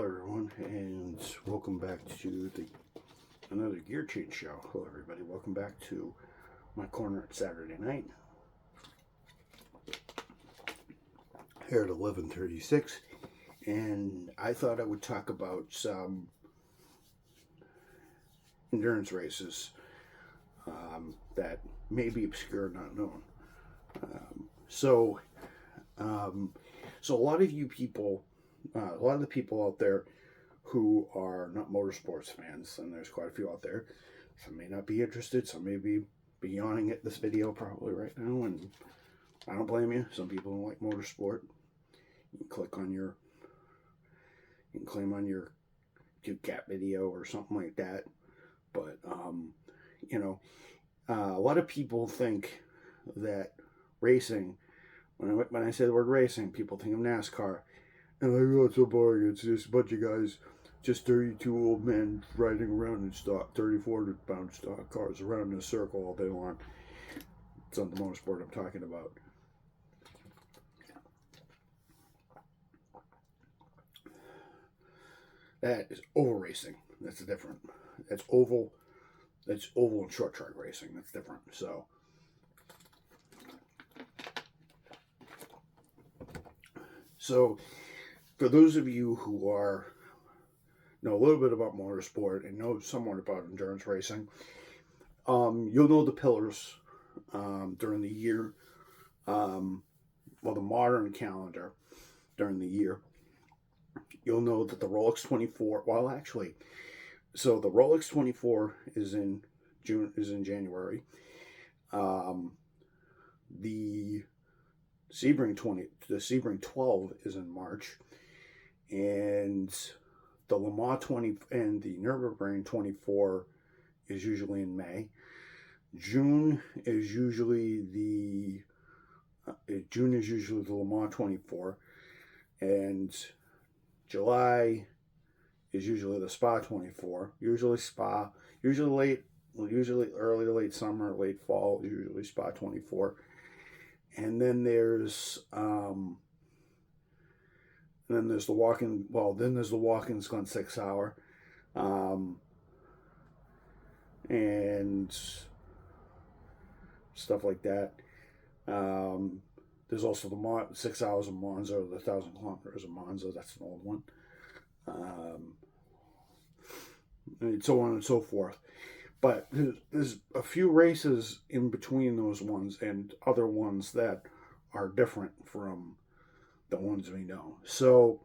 Hello everyone, and welcome back to another gear change show. Hello everybody, welcome back to my corner at Saturday night here at 11:36, and I thought I would talk about some endurance races that may be obscure, not known. So a lot of you people, a lot of the people out there who are not motorsports fans, and there's quite a few out there, some may not be interested, some may be yawning at this video probably right now, and I don't blame you. Some people don't like motorsport. You can you can claim on your cat video or something like that, but a lot of people think that racing, when I say the word racing, people think of NASCAR. And like, oh, it's so boring. It's just a bunch of guys, just 32 old men riding around in stock, 3,400-pound stock cars around in a circle all day long. It's not the motorsport I'm talking about. That is oval racing. That's different. That's oval and short track racing. That's different. So for those of you who know a little bit about motorsport and know somewhat about endurance racing, you'll know the pillars during the year. The modern calendar during the year. You'll know that the Rolex 24. So the Rolex 24 is in January. The Sebring 12 is in March, and the Le Mans 20 and the Nürburgring 24 is usually in May. June is usually the Le Mans 24, and July is usually the Spa 24. Usually early to late summer, late fall, usually Spa 24. And then there's the Watkins Glen 6 hour, and stuff like that. There's also the 6 hours of Monza, or the 1,000 kilometers of Monza. That's an old one. And so on and so forth. But there's a few races in between those ones and other ones that are different from the ones we know. So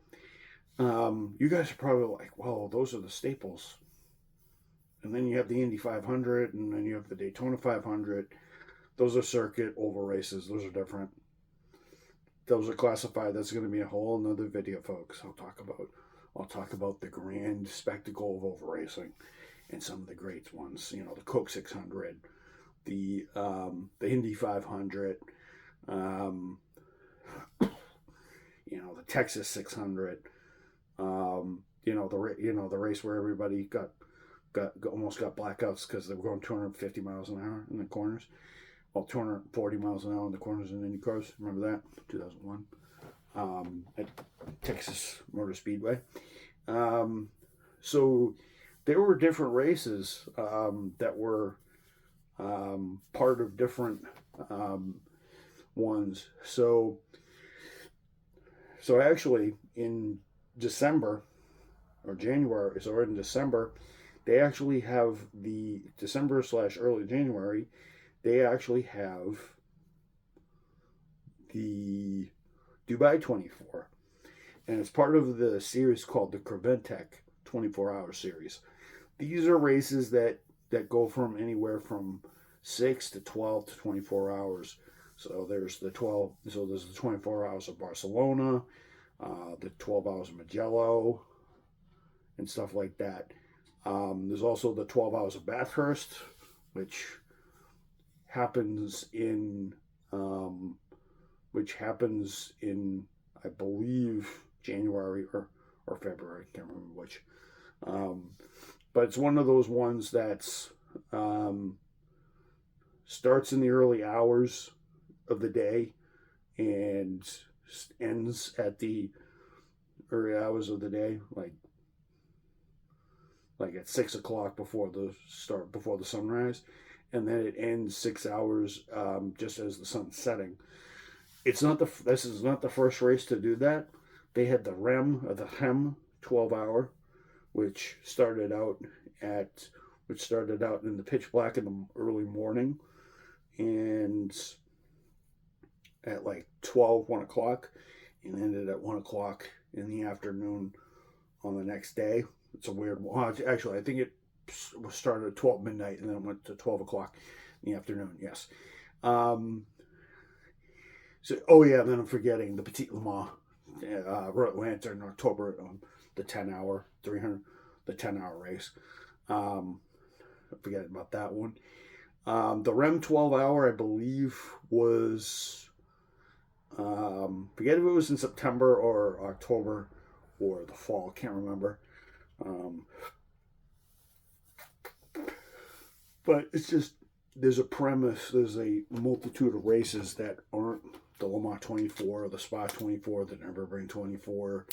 you guys are probably like, well, those are the staples. And then you have the Indy 500, and then you have the Daytona 500. Those are circuit oval races. Those are different. Those are classified. That's going to be a whole nother video, folks. I'll talk about the grand spectacle of oval racing and some of the great ones. The Coke 600, the Indy 500, the Texas 600. The race where everybody almost got blackouts because they were going 250 miles an hour in the corners. Well, 240 miles an hour in the corners in Indy cars. Remember that? 2001. At Texas Motor Speedway. So there were different races that were part of different ones. So actually in December or January, so in December, they actually have the December/early January. They actually have the Dubai 24, and it's part of the series called the Creventek 24-hour series. These are races that go from anywhere from 6 to 12 to 24 hours. So there's the 24 hours of Barcelona, the 12 hours of Mugello, and stuff like that. There's also the 12 hours of Bathurst, which happens in I believe January or February, can't remember which. But it's one of those ones that's starts in the early hours of the day and ends at the early hours of the day, like at 6 o'clock before the sunrise, and then it ends 6 hours just as the sun's setting. This is not the first race to do that. They had the HEM 12 hour, which started out in the pitch black in the early morning, and at like 1 o'clock, and ended at 1 o'clock in the afternoon on the next day. It's a weird one. Actually, I think it started at 12 midnight and then went to 12 o'clock in the afternoon. Yes. Oh yeah, then I'm forgetting the Petit Le Mans, Atlanta in October, the 10-hour 300, the 10-hour race. I'm forgetting about that one. The REM 12-hour, I believe, was forget if it was in September or October or the fall. Can't remember. But it's just there's a multitude of races that aren't the Le Mans 24, or the Spa 24, the Nürburgring 24,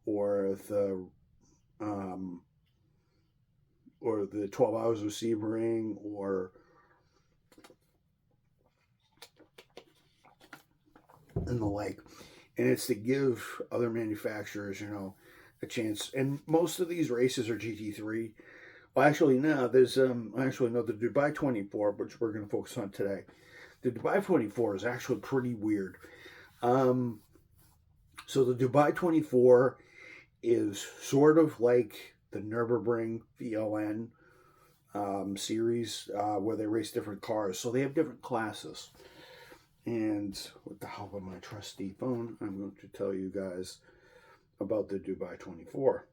or the 12 Hours of Sebring, and the like. And it's to give other manufacturers, a chance. And most of these races are GT3. Well, actually, no. There's the Dubai 24, which we're going to focus on today. The Dubai 24 is actually pretty weird. So the Dubai 24 is sort of like the Nürburgring VLN series, where they race different cars. So they have different classes. And with the help of my trusty phone, I'm going to tell you guys about the Dubai 24.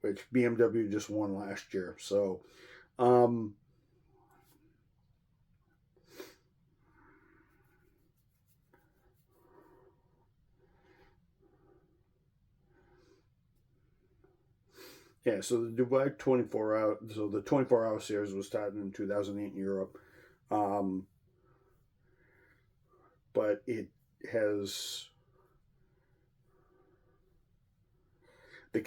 Which BMW just won last year. So, yeah, so the Dubai 24-hour, so the 24-hour series was started in 2008 in Europe. But it has the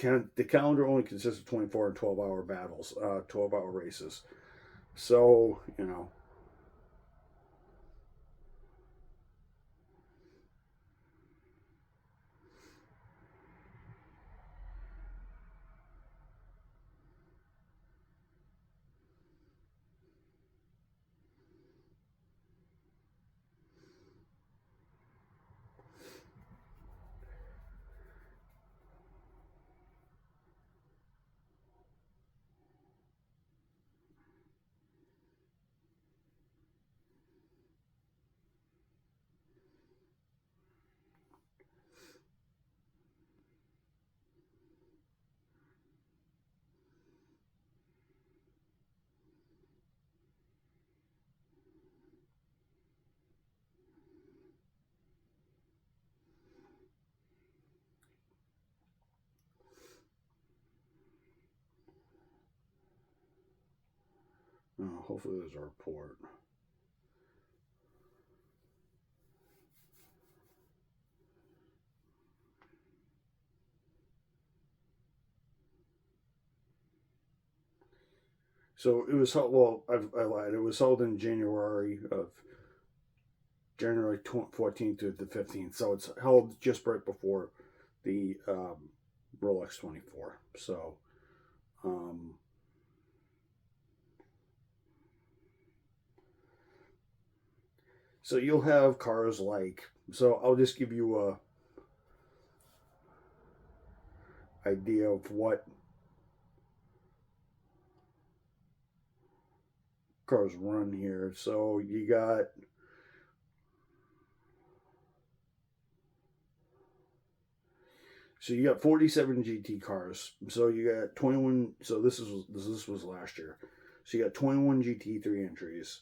calendar only consists of 24 and 12-hour battles, 12-hour races. So, hopefully there's a report. So it was held, well, I lied. It was held in January 14th to the 15th. So it's held just right before the Rolex 24. So, so you'll have cars like, so I'll just give you a idea of what cars run here. So you got So you got 47 GT cars. So you got 21. So this was last year. So you got 21 GT3 entries,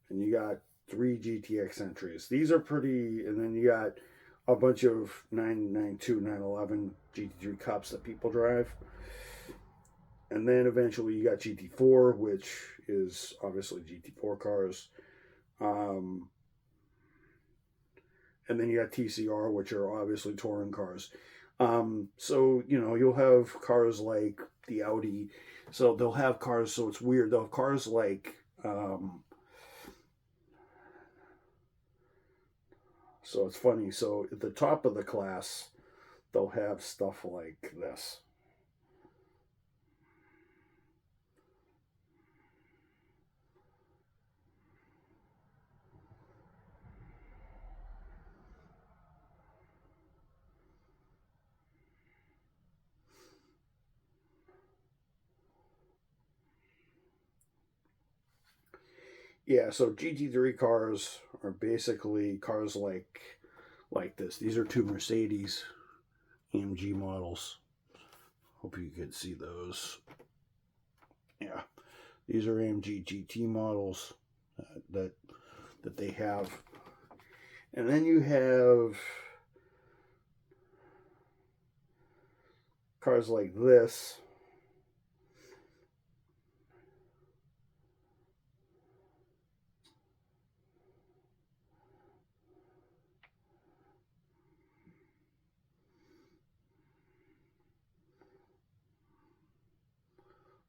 and you got 3 GTX entries. These are pretty. And then you got a bunch of 992, 911 GT3 Cups that people drive. And then eventually you got GT4, which is obviously GT4 cars. And then you got TCR, which are obviously touring cars. So, you'll have cars like the Audi. So they'll have cars, so it's weird. They'll have cars like, so it's funny. So at the top of the class, they'll have stuff like this. Yeah, so GT3 cars are basically cars like this. These are 2 Mercedes AMG models. Hope you could see those. Yeah, these are AMG GT models that they have. And then you have cars like this.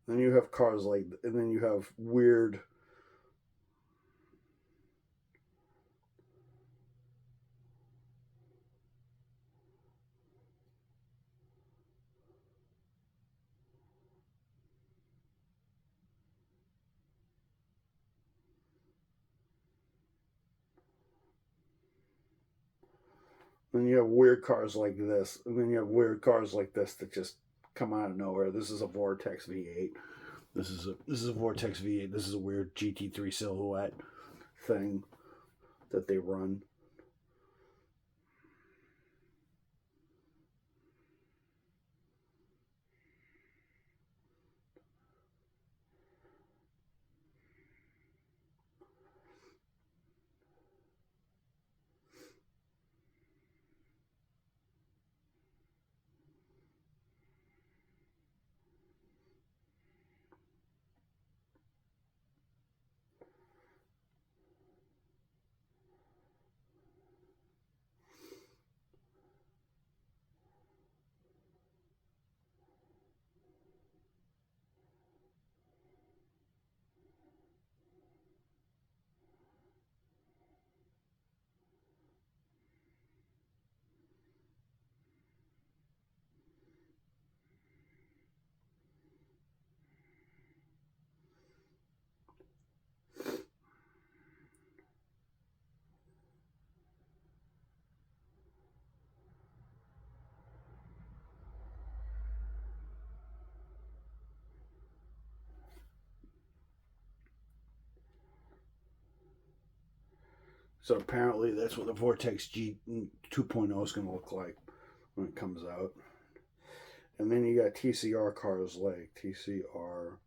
Then you have cars like, and then you have weird. Then you have weird cars like this, and then you have weird cars like this that just come out of nowhere. This is a Vortex V8. This is a Vortex V8. This is a weird GT3 silhouette thing that they run. So apparently that's what the Vortex G 2.0 is going to look like when it comes out. And then you got TCR cars like TCR.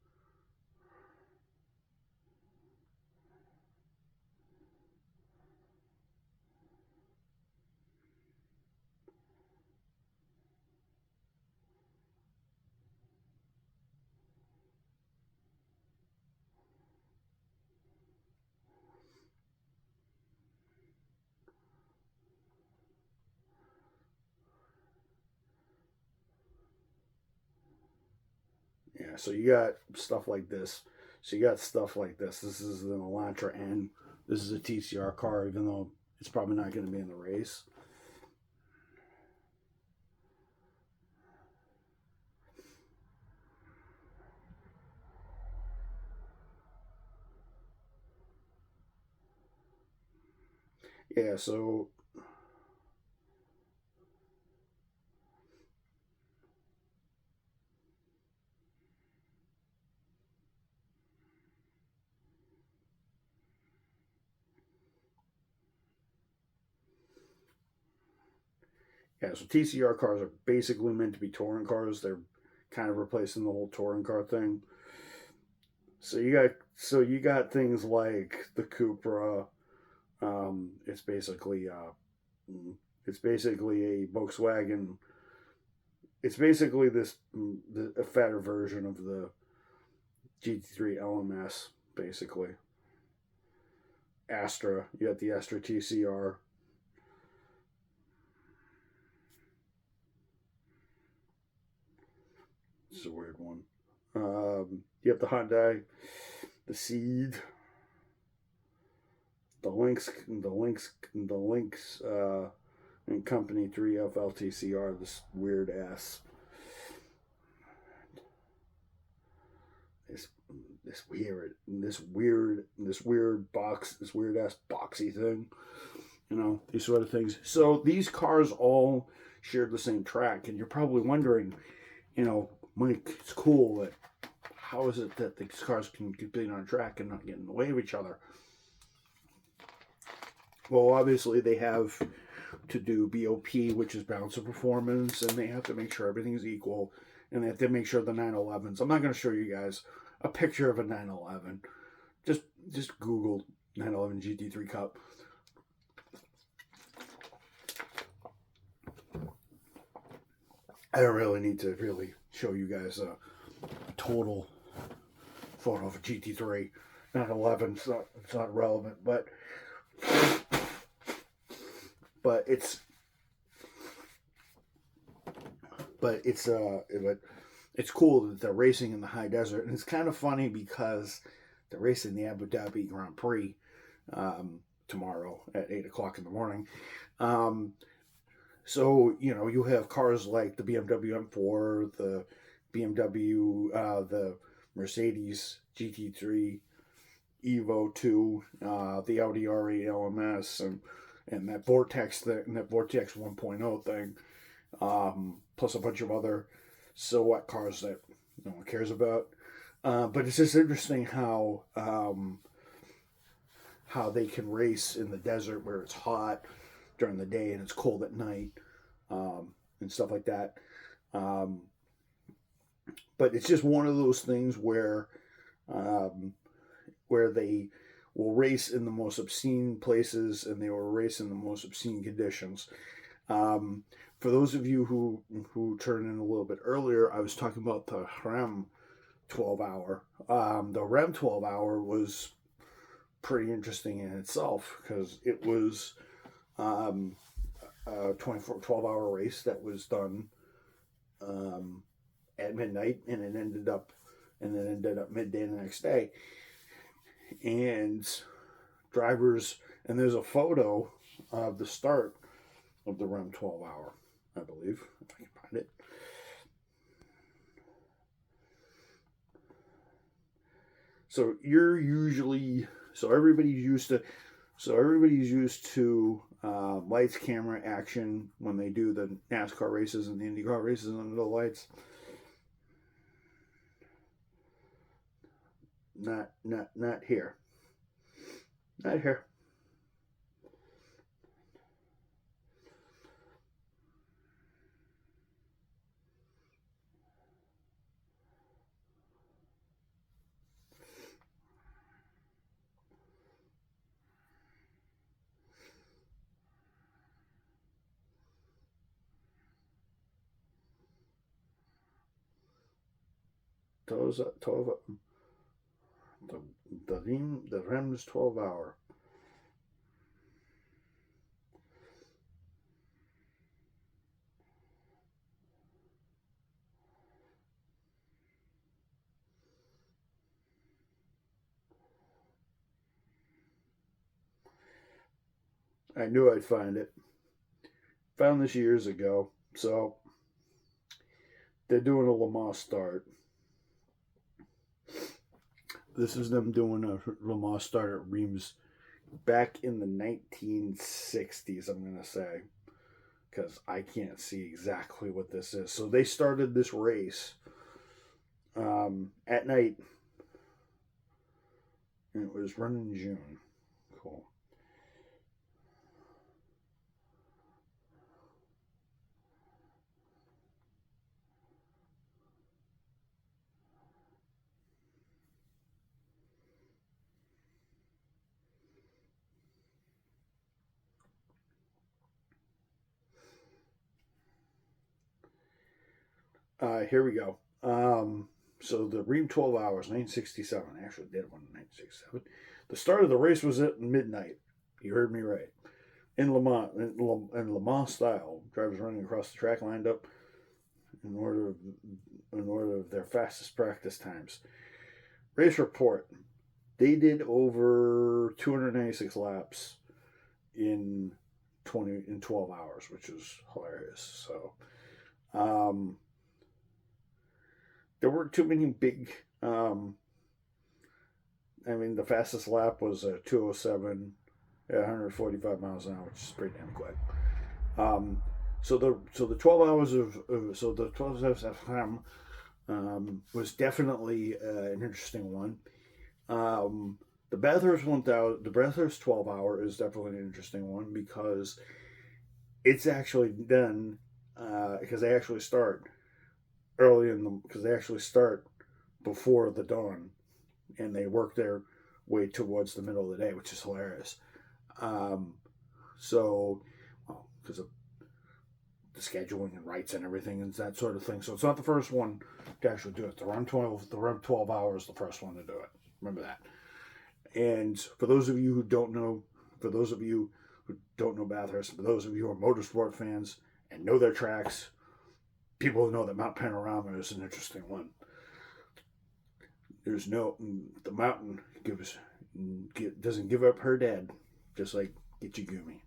Yeah, so you got stuff like this. So you got stuff like this. This is an Elantra N. This is a TCR car, even though it's probably not going to be in the race. Yeah, so Yeah, so TCR cars are basically meant to be touring cars. They're kind of replacing the whole touring car thing. So you got things like the Cupra. It's basically a Volkswagen. It's basically a fatter version of the GT3 LMS, basically. Astra. You got the Astra TCR. It's a weird one. You have the Hyundai, the Seed, the Lynx, and Company 3F LTCR. This weird ass, this this weird ass boxy thing. These sort of things. So these cars all shared the same track, and you're probably wondering, Mike, it's cool that how is it that these cars can compete on a track and not get in the way of each other? Well, obviously they have to do BOP, which is balance of performance, and they have to make sure everything is equal, and they have to make sure the 911s. I'm not going to show you guys a picture of a 911. Just Google 911 GT3 Cup. I don't really need to really show you guys a total photo of a GT3 911. It's not relevant, but it's cool that they're racing in the high desert, and it's kind of funny because they're racing the Abu Dhabi Grand Prix tomorrow at 8:00 in the morning. So you have cars like the BMW M4, the BMW, the Mercedes GT3 Evo 2, the Audi R8 LMS, and that Vortex 1.0 thing, plus a bunch of other so what cars that no one cares about. But it's just interesting how they can race in the desert where it's hot during the day and it's cold at night, and stuff like that. But it's just one of those things where they will race in the most obscene places and they will race in the most obscene conditions. For those of you who turned in a little bit earlier, I was talking about the REM 12 hour. The REM 12 hour was pretty interesting in itself because it was a 12-hour race that was done at midnight, and it ended up midday the next day. And drivers, and there's a photo of the start of the REM 12 hour, I believe, if I can find it. So everybody's used to lights, camera, action when they do the NASCAR races and the IndyCar races under the lights. Not here. Not here. The REM's 12 hour. I knew I'd find it. Found this years ago. So they're doing a Le Mans start. This is them doing a Le Mans start at Reims back in the 1960s, I'm going to say, because I can't see exactly what this is. So they started this race at night, and it was run in June. Cool. Here we go. So the Ream 12 Hours, 1967. I actually did one in 1967. The start of the race was at midnight. You heard me right. In Le Mans, in Le Mans style, drivers running across the track lined up in order of their fastest practice times. Race report: they did over 296 laps in 12 hours, which is hilarious. So, there weren't too many big. I mean, the fastest lap was 207 at 145 miles an hour, which is pretty damn quick. So the 12 hours so the 12 hours of time was definitely an interesting one. The Bathurst 1000, the Bathurst 12 hour is definitely an interesting one because it's actually done because they actually start because they actually start before the dawn and they work their way towards the middle of the day, which is hilarious. Because of the scheduling and rights and everything and that sort of thing. So it's not the first one to actually do it. The Run 12 hours, the first one to do it. Remember that. And for those of you who don't know, Bathurst, for those of you who are motorsport fans and know their tracks, people know that Mount Panorama is an interesting one. The mountain doesn't give up her dead, just like Gitchigumi.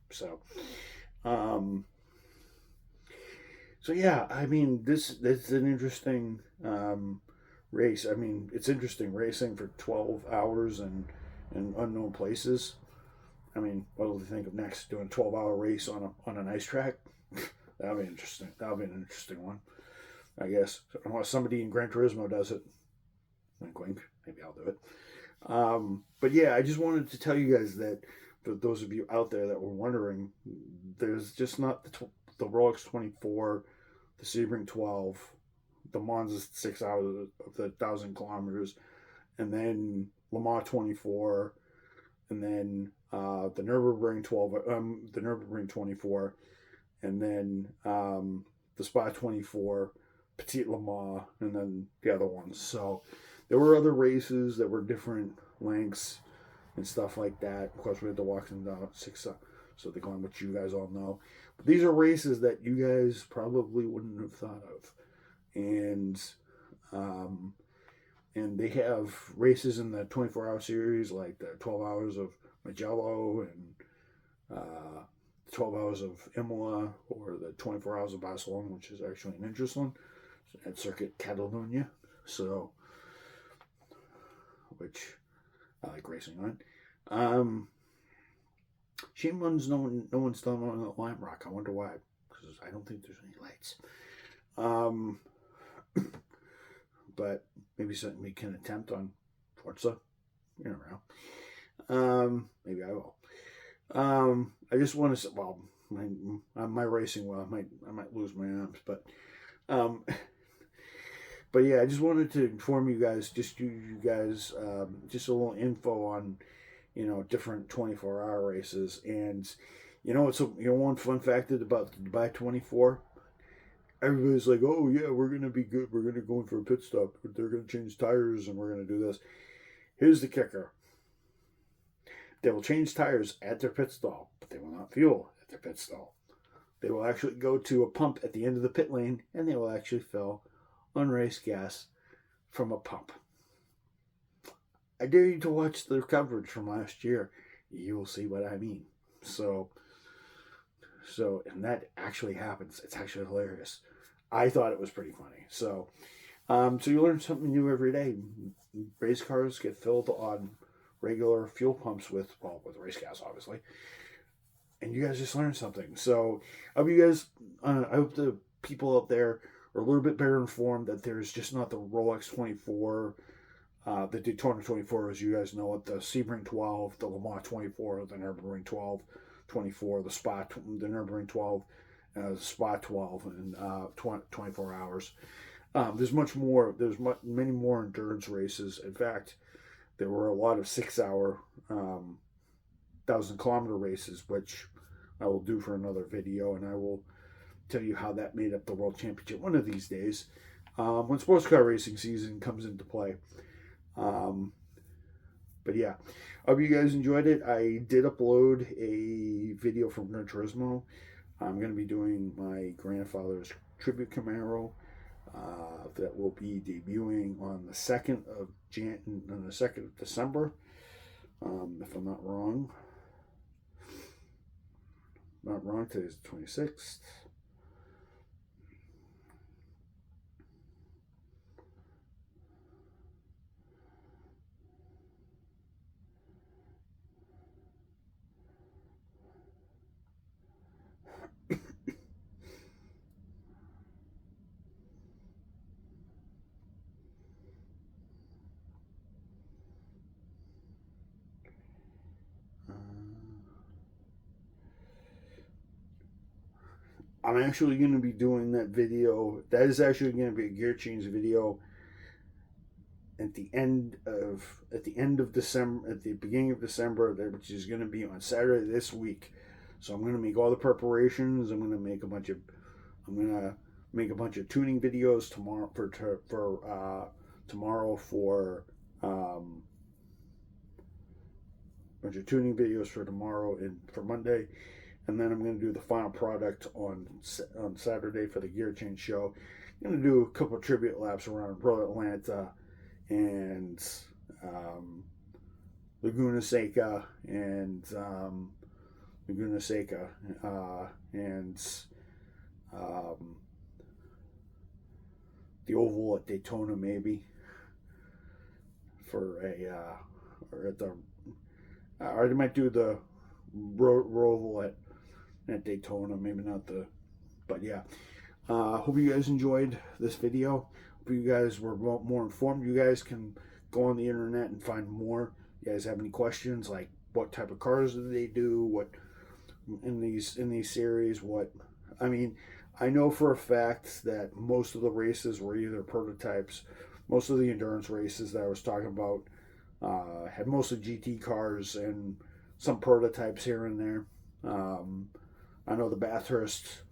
So yeah, I mean, that's an interesting race. I mean, it's interesting racing for 12 hours and in unknown places. I mean, what do you think of next? Doing a 12-hour race on an ice track? That'll be interesting. That'll be an interesting one, I guess. Unless somebody in Gran Turismo does it. Wink, wink. Maybe I'll do it. But yeah, I just wanted to tell you guys that for those of you out there that were wondering, there's just not the Rolex 24, the Sebring 12, the Monza 6 hours of the 1,000 kilometers, and then Le Mans 24, and then the Nürburgring 12, the Nürburgring 24, and then the Spa 24, Petit Le Mans, and then the other ones. So there were other races that were different lengths and stuff like that. Of course, we had the Walking Down 6, so they're going, which you guys all know. But these are races that you guys probably wouldn't have thought of, and they have races in the 24-hour series, like the 12 hours of Mugello and 12 hours of Imola, or the 24 hours of Barcelona, which is actually an interesting one, at Circuit Catalunya. So, which I like racing on. Shame no one's done one at Lime Rock. I wonder why, because I don't think there's any lights. But maybe something we can attempt on Forza. You never know. Maybe I will. I just want to say, well, my racing, well, I might lose my arms, but yeah, I just wanted to inform you guys, just a little info on, different 24-hour races. And one fun fact about the Dubai 24. Everybody's like, oh yeah, we're gonna be good. We're gonna go in for a pit stop. They're gonna change tires, and we're gonna do this. Here's the kicker: they will change tires at their pit stall, but they will not fuel at their pit stall. They will actually go to a pump at the end of the pit lane, and they will actually fill unraced gas from a pump. I dare you to watch the coverage from last year. You will see what I mean. So, and that actually happens. It's actually hilarious. I thought it was pretty funny. So you learn something new every day. Race cars get filled on regular fuel pumps with race gas, obviously. And you guys just learned something. So I hope the people out there are a little bit better informed that there's just not the Rolex 24, the Daytona 24, as you guys know it, the Sebring 12, the Le Mans 24, the Nürburgring 12, 24, the Nürburgring 12, the Spa 12, and 24 hours. There's much more. There's many more endurance races. In fact, there were a lot of 6-hour 1,000-kilometer races, which I will do for another video, and I will tell you how that made up the World Championship one of these days. when sports car racing season comes into play. Um, but yeah, I hope you guys enjoyed it. I did upload a video from Gran Turismo. I'm going to be doing my grandfather's tribute Camaro that will be debuting on the 2nd of December, if I'm not wrong. Not wrong, today's the 26th. I'm actually going to be doing that video. That is actually going to be a gear change video at the end of December, at the beginning of December, which is going to be on Saturday this week. So I'm going to make all the preparations. I'm going to make a bunch of tuning videos tomorrow for bunch of tuning videos for tomorrow and for Monday, and then I'm going to do the final product on Saturday for the gear change show. I'm going to do a couple of tribute laps around Road Atlanta and Laguna Seca and the oval at Daytona, maybe for or at the or they might do the oval at Daytona, maybe not the, but yeah. Hope you guys enjoyed this video. Hope you guys were more informed. You guys can go on the internet and find more. You guys have any questions, like what type of cars do they do? What in these series? What I mean, I know for a fact that most of the races were either prototypes. Most of the endurance races that I was talking about had mostly GT cars and some prototypes here and there. I know the Bathurst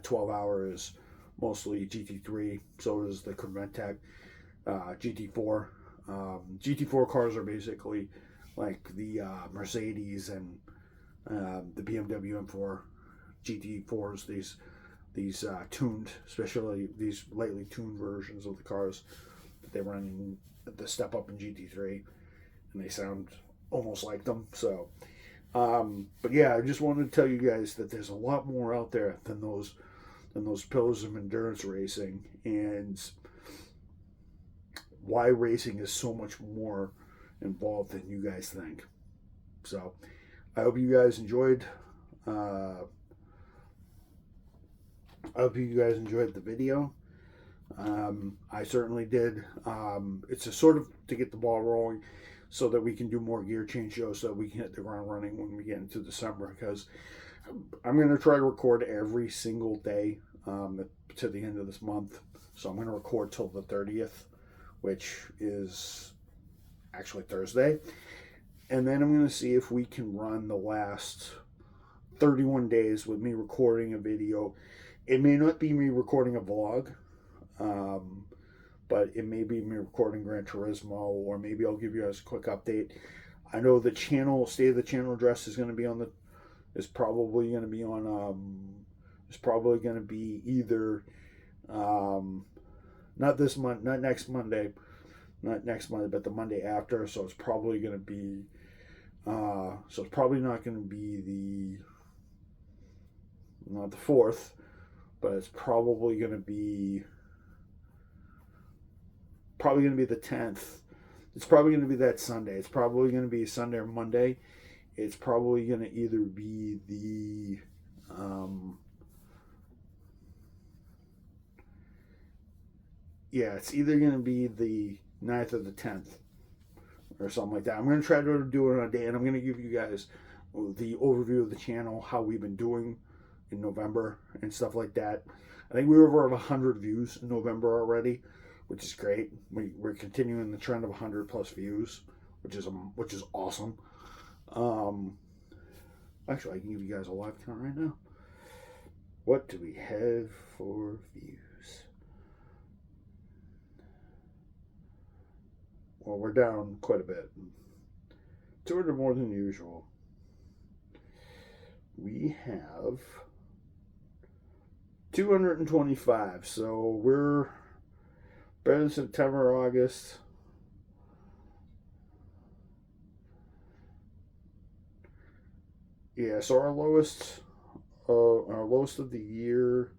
12 hour is mostly GT3. So is the Corvette GT4. GT4 cars are basically like the Mercedes and the BMW M4 GT4s. These tuned, especially these lightly tuned versions of the cars that they run the step up in GT3, and they sound almost like them. So, but yeah, I just wanted to tell you guys that there's a lot more out there than those pillars of endurance racing, and why racing is so much more involved than you guys think. So, I hope you guys enjoyed. I hope you guys enjoyed the video. I certainly did. It's a sort of to get the ball rolling so that we can do more gear change shows so that we can hit the ground running when we get into December, because I'm going to try to record every single day to the end of this month. So I'm going to record till the 30th, which is actually Thursday. And then I'm going to see if we can run the last 31 days with me recording a video. It may not be me recording a vlog, but it may be me recording Gran Turismo, or maybe I'll give you guys a quick update. I know the state of the channel address is going to be is probably going to be either, not this month, not next Monday, but the Monday after. So it's probably going to be, so it's probably not going to be not the 4th, but it's probably going to be the 10th. It's probably going to be that Sunday. It's probably going to be Sunday or Monday. It's probably going to either be the it's either going to be the 9th or the 10th or something like that. I'm going to try to do it on a day, and I'm going to give you guys the overview of the channel, how we've been doing in November and stuff like that. I think we were over 100 views in November already, which is great. We're continuing the trend of 100 plus views, which is awesome. Actually, I can give you guys a live count right now. What do we have for views? well, we're down quite a bit. 200 more than usual. We have 225, so we're better than September, August. Yeah, so our lowest of the year.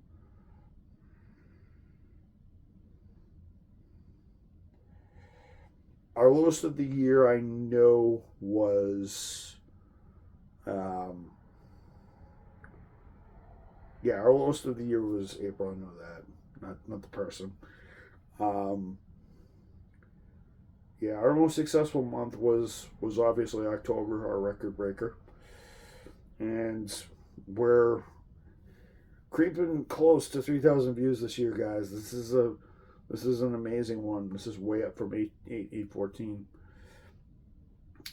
Our lowest of the year, I know, was, yeah, our lowest of the year was April. I know that, not the person. Um, yeah, our most successful month was obviously October, our record breaker, and we're creeping close to 3,000 views this year, guys. This is an amazing one. This is way up from 814.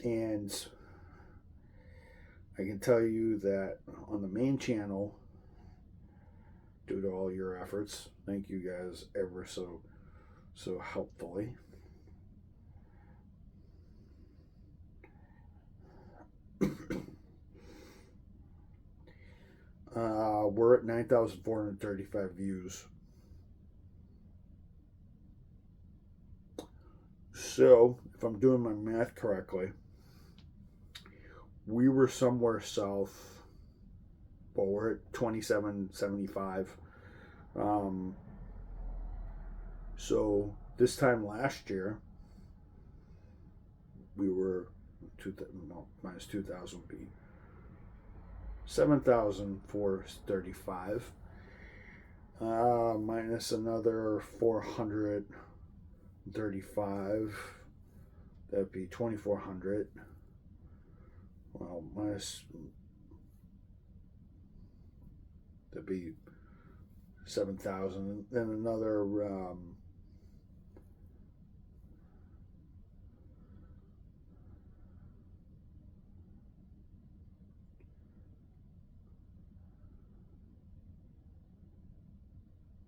And I can tell you that on the main channel, due to all your efforts, thank you guys ever so helpfully. We're at 9,435 views. So, if I'm doing my math correctly, we were somewhere south. Well, we're at 2775. So this time last year, we were minus 2,000 would be 7,435. Minus another 435. That'd be 2,400. Well, minus, that'd be 7,000. Then another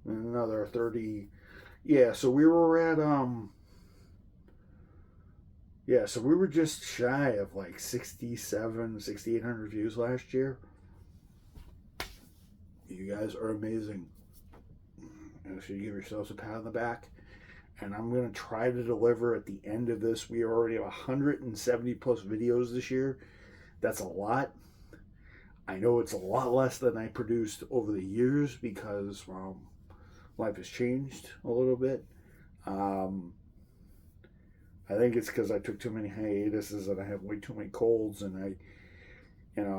and another 30. Yeah, so we were at yeah, so we were just shy of like 6,800 views last year. You guys are amazing. And so you give yourselves a pat on the back. And I'm going to try to deliver at the end of this. We already have 170 plus videos this year. That's a lot. I know it's a lot less than I produced over the years because, well, life has changed a little bit. I think it's because I took too many hiatuses and I have way too many colds, and I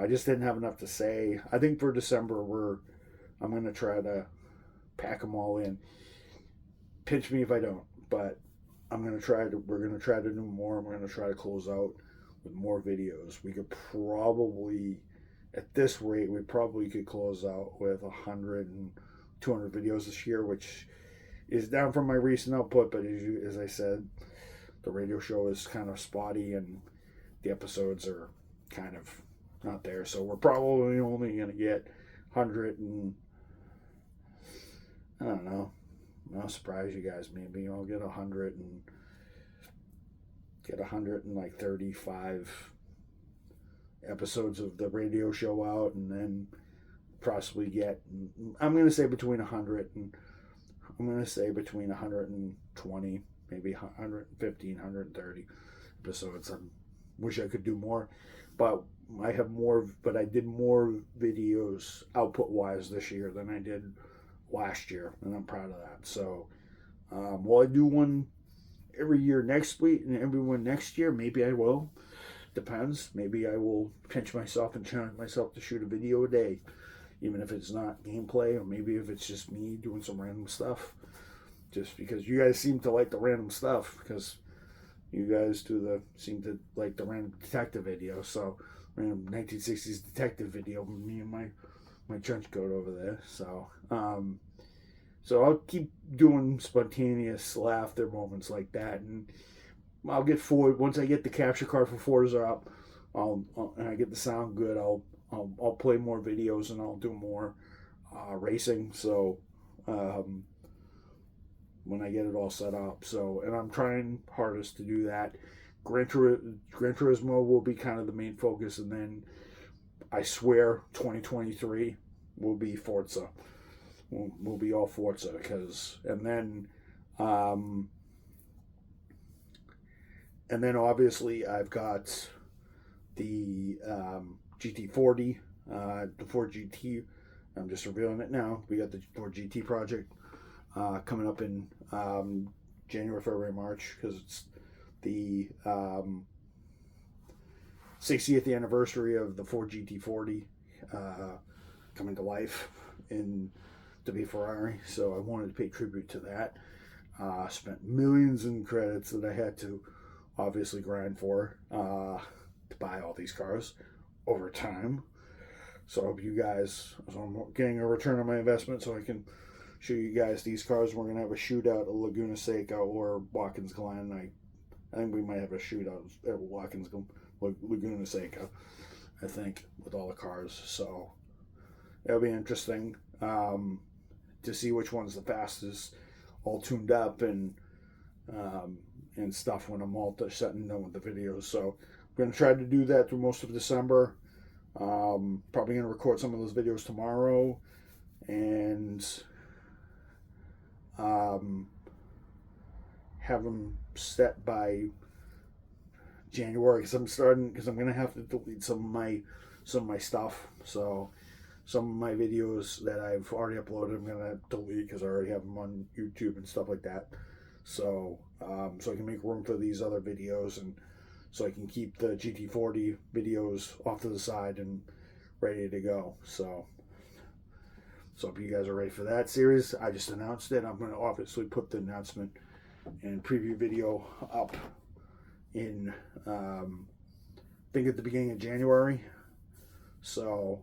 just didn't have enough to say. I think for December I'm going to try to pack them all in. Pinch me if I don't, but we're going to try to do more, and we're going to try to close out with more videos. We could probably, at this rate, we probably could close out with 100 and 200 videos this year, which is down from my recent output, but as I said, the radio show is kind of spotty and the episodes are kind of not there, so we're probably only going to get 100 and, I don't know, I'll surprise you guys. Maybe I'll get 100 and like 35 episodes of the radio show out, and then possibly get, I'm going to say between 100 and, I'm going to say between 120, maybe 115, 130 episodes. I wish I could do more, but I did more videos output wise this year than I did last year, and I'm proud of that. So will I do one every year next week and every one next year? Maybe I will. Depends. Maybe I will pinch myself and challenge myself to shoot a video a day, even if it's not gameplay, or maybe if it's just me doing some random stuff, just because you guys seem to like the random stuff, because you guys seem to like the random detective video. So random 1960s detective video, me and my trench coat over there. So I'll keep doing spontaneous laughter moments like that, and I'll get forward once I get the capture card for Forza up. And I get the sound good. I'll play more videos and I'll do more racing. So when I get it all set up. So, and I'm trying hardest to do that. Gran Turismo will be kind of the main focus, and then I swear 2023 will be Forza. Will be all Forza, and then obviously I've got the GT40, the Ford GT. I'm just revealing it now. We got the Ford GT project coming up in January, February, March, because it's the 60th anniversary of the Ford GT40 coming to life to be Ferrari. So I wanted to pay tribute to that. Spent millions in credits that I had to obviously grind for to buy all these cars over time. So I hope you guys, so I'm getting a return on my investment so I can show you guys these cars. We're going to have a shootout at Laguna Seca or Watkins Glen. I think we might have a shootout at Laguna Seca, I think, with all the cars. So it'll be interesting to see which one's the fastest, all tuned up and stuff when I'm all set and done with the videos. So I'm going to try to do that through most of December. Probably going to record some of those videos tomorrow and have them set by January, because I'm going to have to delete some of my stuff. So some of my videos that I've already uploaded, I'm going to delete because I already have them on YouTube and stuff like that. So so I can make room for these other videos, and so I can keep the GT40 videos off to the side and ready to go. So if you guys are ready for that series, I just announced it. I'm going to obviously put the announcement and preview video up in, I think at the beginning of January. So,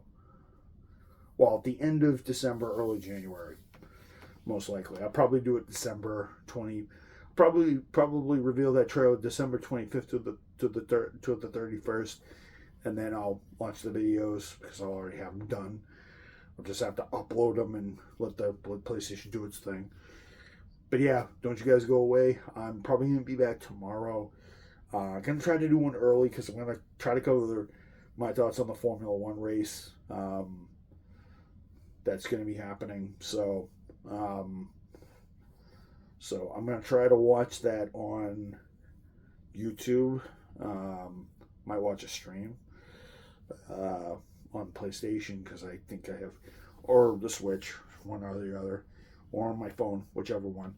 well, at the end of December, early January, most likely. I'll probably do it December 20. Probably reveal that trailer December 25th to the 31st, and then I'll launch the videos because I'll already have them done. I'll just have to upload them and let PlayStation do its thing. But yeah, don't you guys go away. I'm probably going to be back tomorrow. I'm going to try to do one early because I'm going to try to cover my thoughts on the Formula One race that's going to be happening. So I'm going to try to watch that on YouTube. Might watch a stream on PlayStation because I think I have, or the Switch, one or the other, or on my phone, whichever one.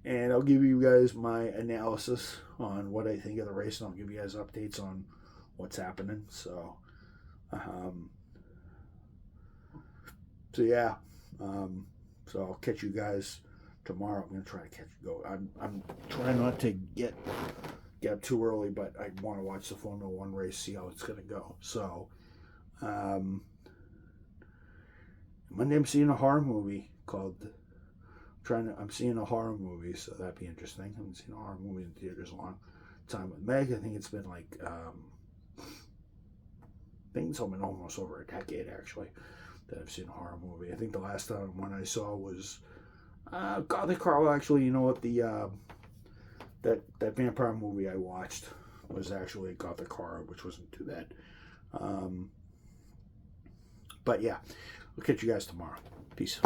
And I'll give you guys my analysis on what I think of the race, and I'll give you guys updates on what's happening. So yeah. So I'll catch you guys tomorrow. I'm gonna try to I'm trying not to get up too early, but I want to watch the Formula One race, see how it's gonna go. So Monday I'm seeing a horror movie called. I'm seeing a horror movie, so that'd be interesting. I haven't seen a horror movie in theaters a long time with Meg. I think it's been like I think it's been almost over a decade actually that I've seen a horror movie. I think the last one I saw was Gothic Horror. Actually, you know what, the that vampire movie I watched was actually Gothic Horror, which wasn't too bad. But yeah, I'll catch you guys tomorrow. Peace.